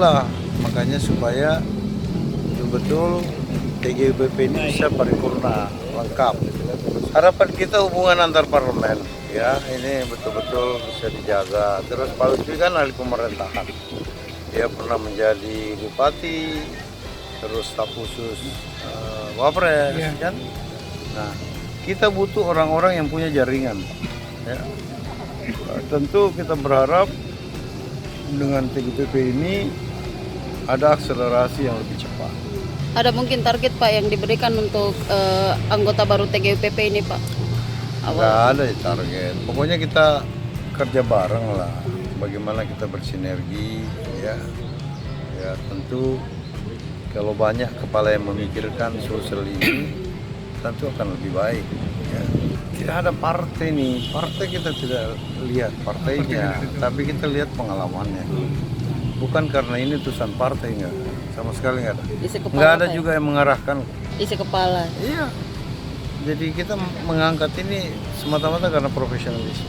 itulah makanya supaya betul-betul TGUPP ini bisa paripurna lengkap. Harapan kita hubungan antar parlemen ya ini betul-betul bisa dijaga. Terus Pak Lutfi kan ahli pemerintahan, dia pernah menjadi bupati, terus staf khusus Wapres kan. Nah kita butuh orang-orang yang punya jaringan. Ya. Tentu kita berharap dengan TGUPP ini ada akselerasi yang lebih cepat. Ada mungkin target Pak yang diberikan untuk anggota baru TGUPP ini Pak? Nggak ada ya target. Pokoknya kita kerja bareng lah. Bagaimana kita bersinergi ya. Ya tentu kalau banyak kepala yang memikirkan sosial ini tentu akan lebih baik. Ya. Tidak ada partai nih. Partai kita tidak lihat partainya, tapi kita lihat pengalamannya. Bukan karena ini utusan partai enggak, sama sekali enggak ada. Enggak ada juga yang mengarahkan. Isi kepala. Iya. Jadi kita mengangkat ini semata-mata karena profesionalisme.